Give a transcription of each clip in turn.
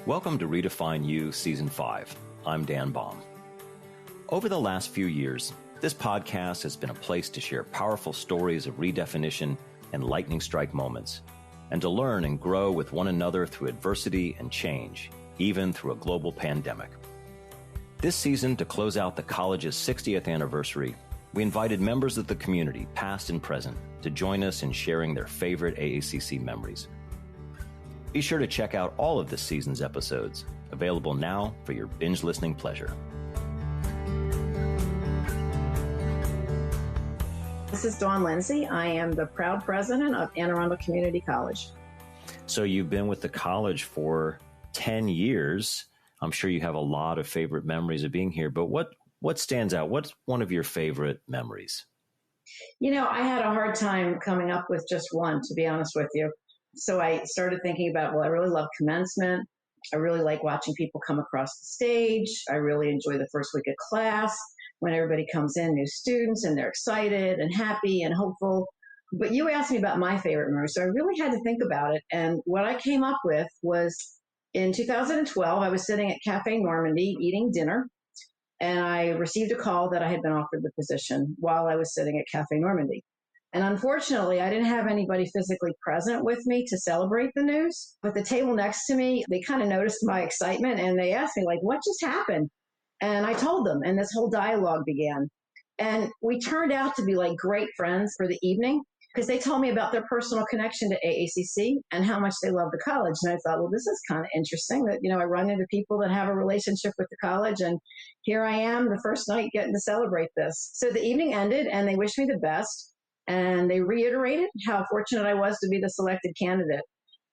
Welcome to Redefine U Season 5. I'm Dan Baum. Over the last few years, this podcast has been a place to share powerful stories of redefinition and lightning strike moments, and to learn and grow with one another through adversity and change, even through a global pandemic. This season, to close out the college's 60th anniversary, we invited members of the community, past and present, to join us in sharing their favorite AACC memories. Be sure to check out all of this season's episodes, available now for your binge listening pleasure. This is Dawn Lindsay. I am the proud president of Arundel Community College. So you've been with the college for 10 years. I'm sure you have a lot of favorite memories of being here, but what stands out? What's one of your favorite memories? You know, I had a hard time coming up with just one, to be honest with you. So I started thinking about, I really love commencement. I really like watching people come across the stage. I really enjoy the first week of class when everybody comes in, new students, and they're excited and happy and hopeful. But you asked me about my favorite memory, so I really had to think about it. And what I came up with was in 2012, I was sitting at Cafe Normandy eating dinner, and I received a call that I had been offered the position while I was sitting at Cafe Normandy. And unfortunately, I didn't have anybody physically present with me to celebrate the news. But the table next to me, they kind of noticed my excitement and they asked me, like, what just happened? And I told them, and this whole dialogue began. And we turned out to be like great friends for the evening because they told me about their personal connection to AACC and how much they love the college. And I thought, well, this is kind of interesting that, I run into people that have a relationship with the college. And here I am the first night getting to celebrate this. So the evening ended and they wished me the best. And they reiterated how fortunate I was to be the selected candidate.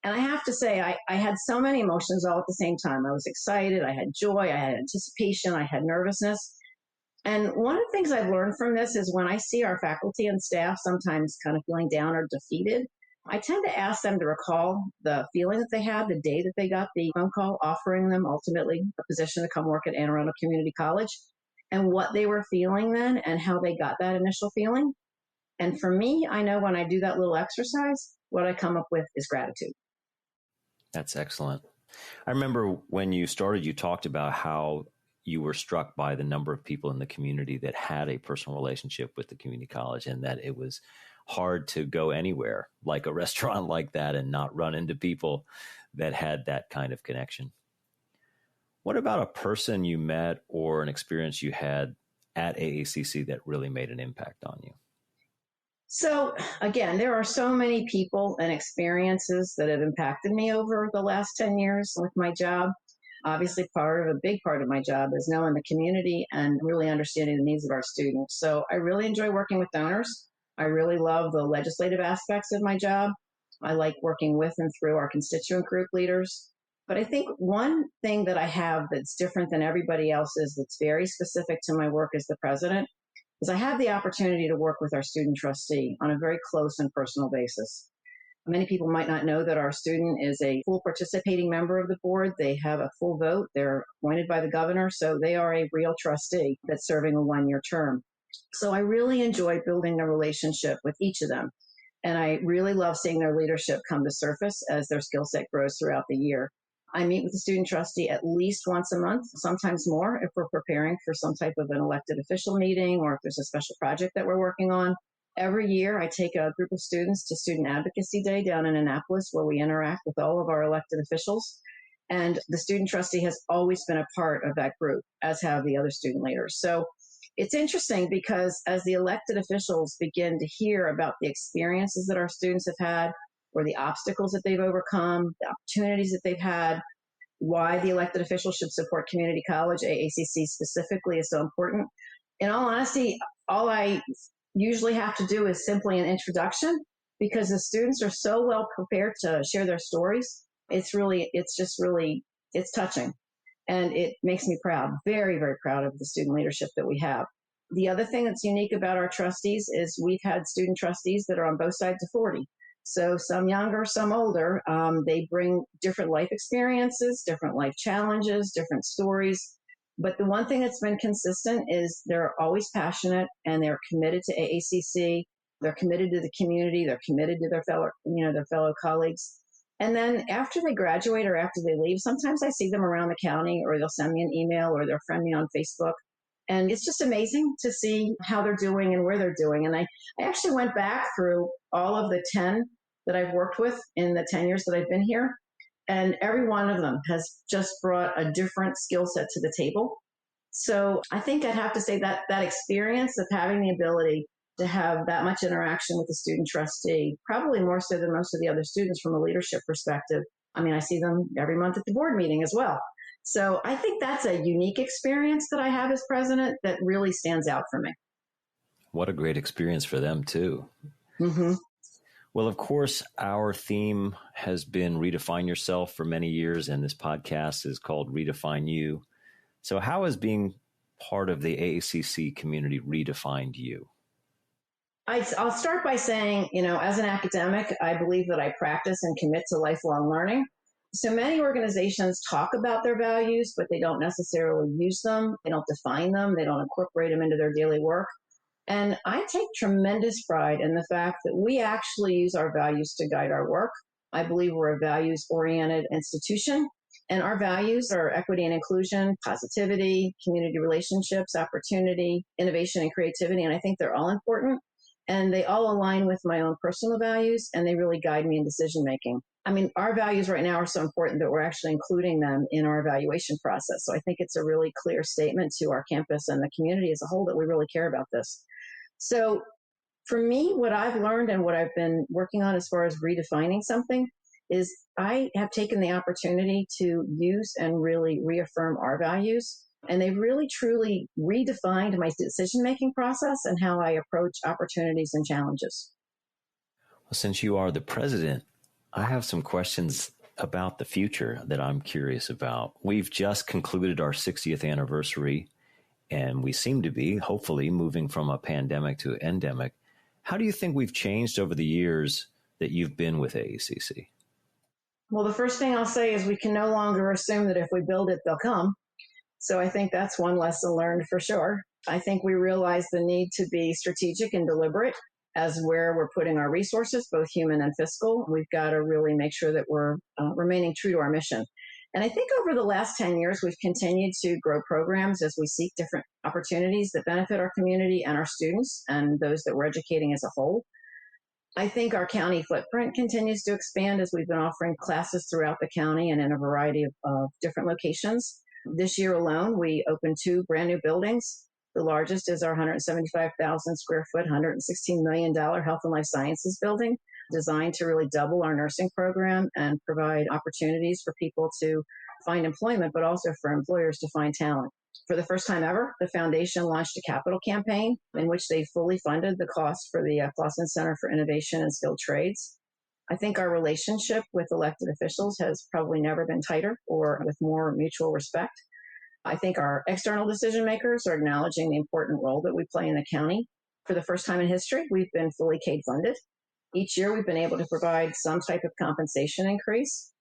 And I have to say, I had so many emotions all at the same time. I was excited, I had joy, I had anticipation, I had nervousness. And one of the things I've learned from this is when I see our faculty and staff sometimes kind of feeling down or defeated, I tend to ask them to recall the feeling that they had the day that they got the phone call offering them ultimately a position to come work at Arundel Community College, and what they were feeling then and how they got that initial feeling. And for me, I know when I do that little exercise, what I come up with is gratitude. That's excellent. I remember when you started, you talked about how you were struck by the number of people in the community that had a personal relationship with the community college, and that it was hard to go anywhere like a restaurant like that and not run into people that had that kind of connection. What about a person you met or an experience you had at AACC that really made an impact on you? So again, there are so many people and experiences that have impacted me over the last 10 years with my job. Obviously, a big part of my job is knowing the community and really understanding the needs of our students. So I really enjoy working with donors. I really love the legislative aspects of my job. I like working with and through our constituent group leaders. But I think one thing that I have that's different than everybody else's, that's very specific to my work as the president, is I have the opportunity to work with our student trustee on a very close and personal basis. Many people might not know that our student is a full participating member of the board. They have a full vote. They're appointed by the governor, so they are a real trustee that's serving a one-year term. So I really enjoy building a relationship with each of them. And I really love seeing their leadership come to surface as their skill set grows throughout the year. I meet with the student trustee at least once a month, sometimes more if we're preparing for some type of an elected official meeting or if there's a special project that we're working on. Every year, I take a group of students to Student Advocacy Day down in Annapolis, where we interact with all of our elected officials. And the student trustee has always been a part of that group, as have the other student leaders. So it's interesting because as the elected officials begin to hear about the experiences that our students have had, or the obstacles that they've overcome, the opportunities that they've had, why the elected officials should support community college, AACC specifically, is so important. In all honesty, all I usually have to do is simply an introduction because the students are so well prepared to share their stories. It's touching. And it makes me proud, very, very proud of the student leadership that we have. The other thing that's unique about our trustees is we've had student trustees that are on both sides of 40. So some younger, some older. They bring different life experiences, different life challenges, different stories. But the one thing that's been consistent is they're always passionate and they're committed to AACC. They're committed to the community. They're committed to their fellow colleagues. And then after they graduate or after they leave, sometimes I see them around the county, or they'll send me an email, or they'll friend me on Facebook. And it's just amazing to see how they're doing and where they're doing. And I actually went back through all of the 10 that I've worked with in the 10 years that I've been here. And every one of them has just brought a different skill set to the table. So I think I'd have to say that that experience of having the ability to have that much interaction with the student trustee, probably more so than most of the other students from a leadership perspective. I mean, I see them every month at the board meeting as well. So I think that's a unique experience that I have as president that really stands out for me. What a great experience for them, too. Mm-hmm. Well, of course, our theme has been Redefine Yourself for many years, and this podcast is called Redefine U. So how has being part of the AACC community redefined you? I'll start by saying, as an academic, I believe that I practice and commit to lifelong learning. So many organizations talk about their values, but they don't necessarily use them. They don't define them. They don't incorporate them into their daily work. And I take tremendous pride in the fact that we actually use our values to guide our work. I believe we're a values-oriented institution, and our values are equity and inclusion, positivity, community relationships, opportunity, innovation, and creativity. And I think they're all important. And they all align with my own personal values, and they really guide me in decision making. I mean, our values right now are so important that we're actually including them in our evaluation process. So I think it's a really clear statement to our campus and the community as a whole that we really care about this. So for me, what I've learned and what I've been working on as far as redefining something is I have taken the opportunity to use and really reaffirm our values. And they've really, truly redefined my decision-making process and how I approach opportunities and challenges. Well, since you are the president, I have some questions about the future that I'm curious about. We've just concluded our 60th anniversary, and we seem to be, hopefully, moving from a pandemic to an endemic. How do you think we've changed over the years that you've been with AACC? Well, the first thing I'll say is we can no longer assume that if we build it, they'll come. So I think that's one lesson learned for sure. I think we realize the need to be strategic and deliberate as where we're putting our resources, both human and fiscal. We've got to really make sure that we're remaining true to our mission. And I think over the last 10 years, we've continued to grow programs as we seek different opportunities that benefit our community and our students and those that we're educating as a whole. I think our county footprint continues to expand as we've been offering classes throughout the county and in a variety of different locations. This year alone, we opened 2 brand new buildings. The largest is our 175,000 square foot, $116 million Health and Life Sciences building, designed to really double our nursing program and provide opportunities for people to find employment, but also for employers to find talent. For the first time ever, the foundation launched a capital campaign in which they fully funded the cost for the Clausen Center for Innovation and Skilled Trades. I think our relationship with elected officials has probably never been tighter or with more mutual respect. I think our external decision makers are acknowledging the important role that we play in the county. For the first time in history, we've been fully CADE funded. Each year, we've been able to provide some type of compensation increase.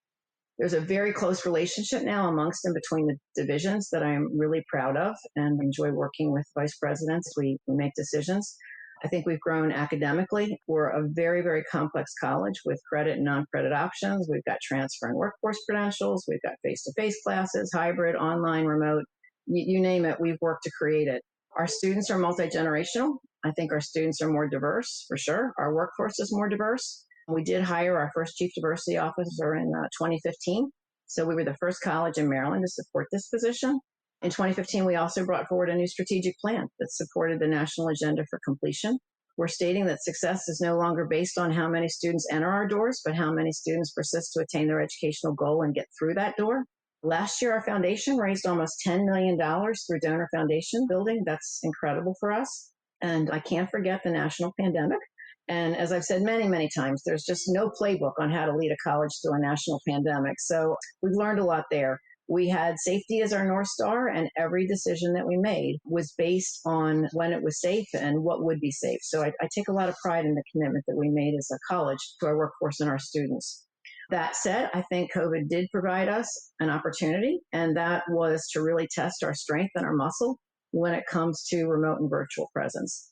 There's a very close relationship now amongst and between the divisions that I'm really proud of and enjoy working with vice presidents. We make decisions. I think we've grown academically. We're a very, very complex college with credit and non-credit options. We've got transfer and workforce credentials. We've got face-to-face classes, hybrid, online, remote, you name it. We've worked to create it. Our students are multi-generational. I think our students are more diverse, for sure. Our workforce is more diverse. We did hire our first chief diversity officer in 2015. So we were the first college in Maryland to support this position. In 2015, we also brought forward a new strategic plan that supported the national agenda for completion. We're stating that success is no longer based on how many students enter our doors, but how many students persist to attain their educational goal and get through that door. Last year, our foundation raised almost $10 million through donor foundation building. That's incredible for us. And I can't forget the national pandemic. And as I've said many, many times, there's just no playbook on how to lead a college through a national pandemic. So we've learned a lot there. We had safety as our North Star, and every decision that we made was based on when it was safe and what would be safe. So I take a lot of pride in the commitment that we made as a college to our workforce and our students. That said, I think COVID did provide us an opportunity, and that was to really test our strength and our muscle when it comes to remote and virtual presence.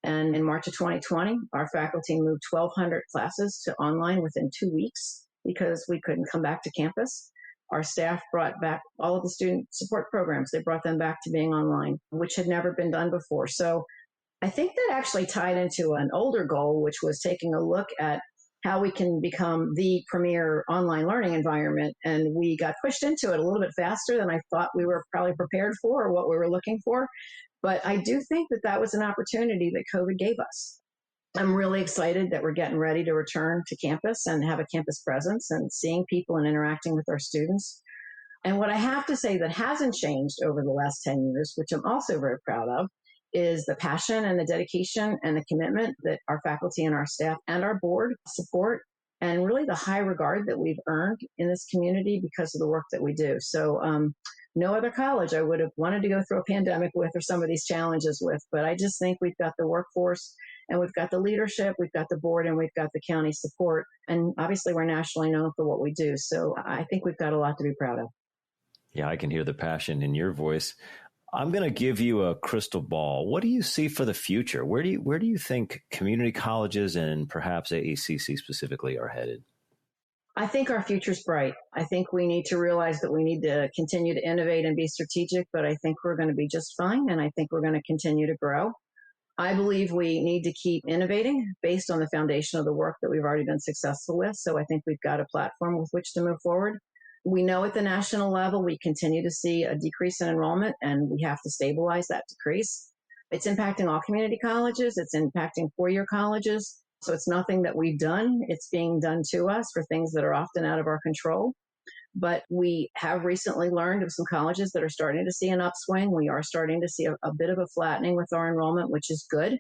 And in March of 2020, our faculty moved 1,200 classes to online within 2 weeks because we couldn't come back to campus. Our staff brought back all of the student support programs. They brought them back to being online, which had never been done before. So I think that actually tied into an older goal, which was taking a look at how we can become the premier online learning environment. And we got pushed into it a little bit faster than I thought we were probably prepared for or what we were looking for. But I do think that that was an opportunity that COVID gave us. I'm really excited that we're getting ready to return to campus and have a campus presence and seeing people and interacting with our students. And what I have to say that hasn't changed over the last 10 years, which I'm also very proud of, is the passion and the dedication and the commitment that our faculty and our staff and our board support, and really the high regard that we've earned in this community because of the work that we do. So no other college I would have wanted to go through a pandemic with or some of these challenges with, but I just think we've got the workforce and we've got the leadership, we've got the board, and we've got the county support. And obviously we're nationally known for what we do. So I think we've got a lot to be proud of. Yeah, I can hear the passion in your voice. I'm going to give you a crystal ball. What do you see for the future? Where do you think community colleges and perhaps AACC specifically are headed? I think our future's bright. I think we need to realize that we need to continue to innovate and be strategic, but I think we're going to be just fine, and I think we're going to continue to grow. I believe we need to keep innovating based on the foundation of the work that we've already been successful with. So I think we've got a platform with which to move forward. We know at the national level, we continue to see a decrease in enrollment, and we have to stabilize that decrease. It's impacting all community colleges. It's impacting four-year colleges. So it's nothing that we've done. It's being done to us for things that are often out of our control. But we have recently learned of some colleges that are starting to see an upswing. We are starting to see a bit of a flattening with our enrollment, which is good.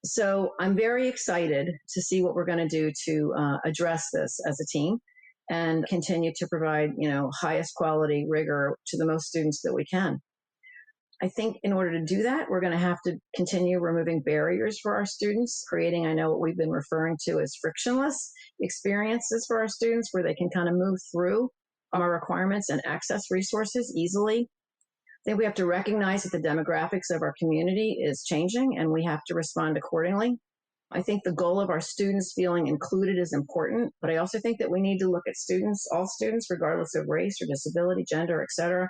So I'm very excited to see what we're going to do to address this as a team and continue to provide, highest quality rigor to the most students that we can. I think in order to do that, we're going to have to continue removing barriers for our students, creating, I know what we've been referring to as frictionless experiences for our students where they can kind of move through our requirements and access resources easily. I think we have to recognize that the demographics of our community is changing and we have to respond accordingly. I think the goal of our students feeling included is important, but I also think that we need to look at students, all students, regardless of race or disability, gender, et cetera,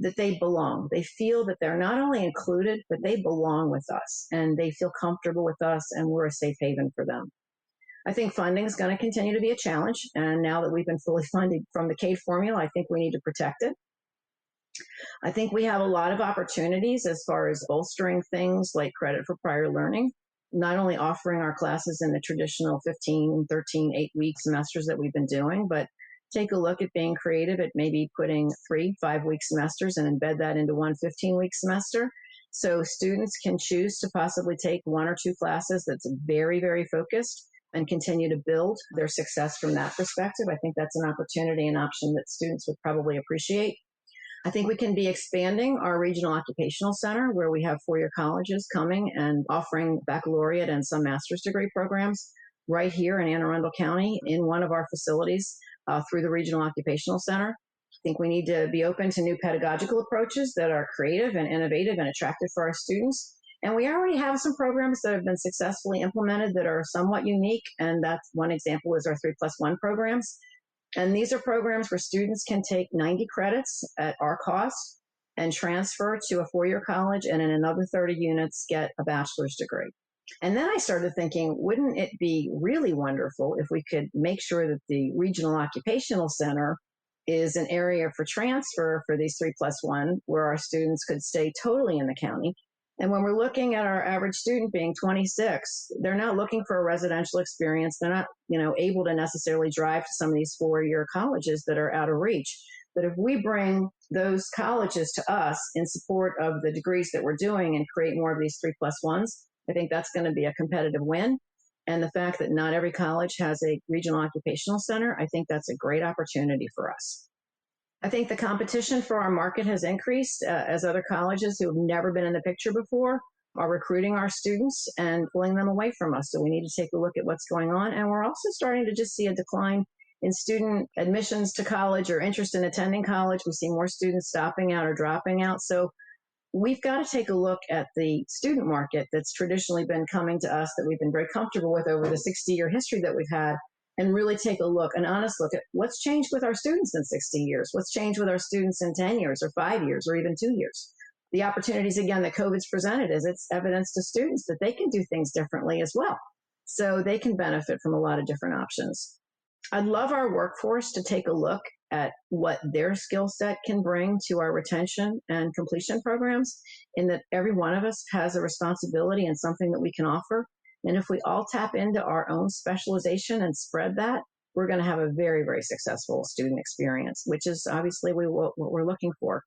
that they belong. They feel that they're not only included, but they belong with us and they feel comfortable with us and we're a safe haven for them. I think funding is going to continue to be a challenge. And now that we've been fully funded from the CADE formula, I think we need to protect it. I think we have a lot of opportunities as far as bolstering things like credit for prior learning, not only offering our classes in the traditional 15, 13, 8-week semesters that we've been doing, but take a look at being creative at maybe putting 3 5-week semesters and embed that into one 15-week semester. So students can choose to possibly take 1 or 2 classes that's very, very focused and continue to build their success from that perspective. I think that's an opportunity, an option that students would probably appreciate. I think we can be expanding our regional occupational center where we have four-year colleges coming and offering baccalaureate and some master's degree programs right here in Anne Arundel County in one of our facilities through the regional occupational center. I think we need to be open to new pedagogical approaches that are creative and innovative and attractive for our students. And we already have some programs that have been successfully implemented that are somewhat unique. And that's one example is our 3+1 programs. And these are programs where students can take 90 credits at our cost and transfer to a four-year college and in another 30 units get a bachelor's degree. And then I started thinking, wouldn't it be really wonderful if we could make sure that the regional occupational center is an area for transfer for these 3+1 where our students could stay totally in the county. And when we're looking at our average student being 26, they're not looking for a residential experience. They're not, able to necessarily drive to some of these four-year colleges that are out of reach. But if we bring those colleges to us in support of the degrees that we're doing and create more of these 3+1s, I think that's going to be a competitive win. And the fact that not every college has a regional occupational center, I think that's a great opportunity for us. I think the competition for our market has increased as other colleges who have never been in the picture before are recruiting our students and pulling them away from us. So we need to take a look at what's going on. And we're also starting to just see a decline in student admissions to college or interest in attending college. We see more students stopping out or dropping out. So we've got to take a look at the student market that's traditionally been coming to us, that we've been very comfortable with over the 60-year history that we've had, and really take a look, an honest look at what's changed with our students in 60 years, what's changed with our students in 10 years or 5 years or even 2 years. The opportunities, again, that COVID's presented is it's evidence to students that they can do things differently as well. So they can benefit from a lot of different options. I'd love our workforce to take a look at what their skill set can bring to our retention and completion programs, in that every one of us has a responsibility and something that we can offer. And if we all tap into our own specialization and spread that, we're going to have a very, very successful student experience, which is obviously what we're looking for.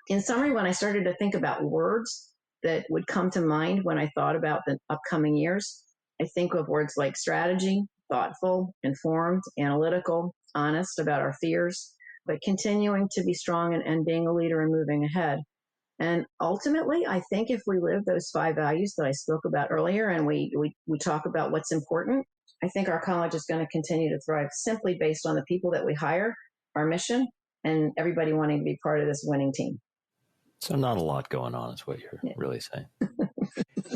In summary, when I started to think about words that would come to mind when I thought about the upcoming years, I think of words like strategy, thoughtful, informed, analytical, honest about our fears, but continuing to be strong and being a leader and moving ahead. And ultimately, I think if we live those 5 values that I spoke about earlier, and we talk about what's important, I think our college is going to continue to thrive simply based on the people that we hire, our mission, and everybody wanting to be part of this winning team. So not a lot going on is what you're really saying.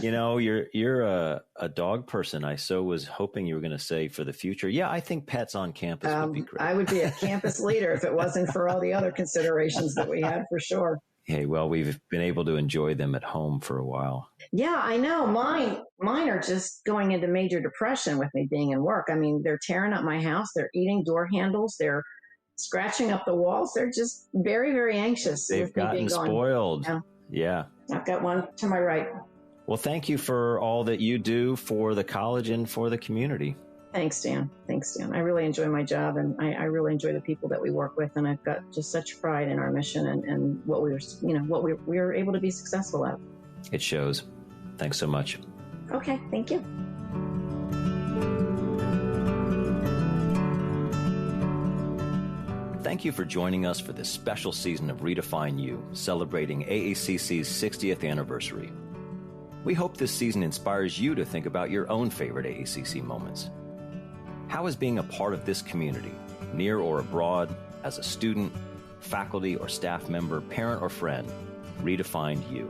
You're a dog person. I so was hoping you were going to say for the future, yeah, I think pets on campus would be great. I would be a campus leader if it wasn't for all the other considerations that we had, for sure. Hey, well, we've been able to enjoy them at home for a while. Yeah, I know. Mine are just going into major depression with me being in work. I mean, they're tearing up my house. They're eating door handles. They're scratching up the walls. They're just very, very anxious. They've gotten spoiled. Yeah. I've got one to my right. Well, thank you for all that you do for the college and for the community. Thanks, Dan. I really enjoy my job, and I really enjoy the people that we work with, and I've got just such pride in our mission and what we were able to be successful at. It shows. Thanks so much. Okay, thank you. Thank you for joining us for this special season of Redefine U, celebrating AACC's 60th anniversary. We hope this season inspires you to think about your own favorite AACC moments. How is being a part of this community, near or abroad, as a student, faculty or staff member, parent or friend, redefined you?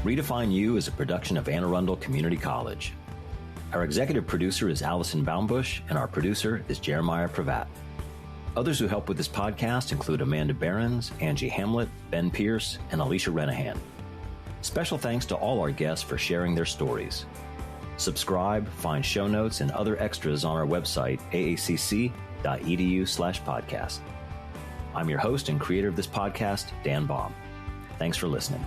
Redefine U is a production of Arundel Community College. Our executive producer is Allison Baumbush, and our producer is Jeremiah Pravat. Others who help with this podcast include Amanda Behrens, Angie Hamlet, Ben Pierce, and Alicia Renahan. Special thanks to all our guests for sharing their stories. Subscribe, find show notes, and other extras on our website, aacc.edu/podcast. I'm your host and creator of this podcast, Dan Baum. Thanks for listening.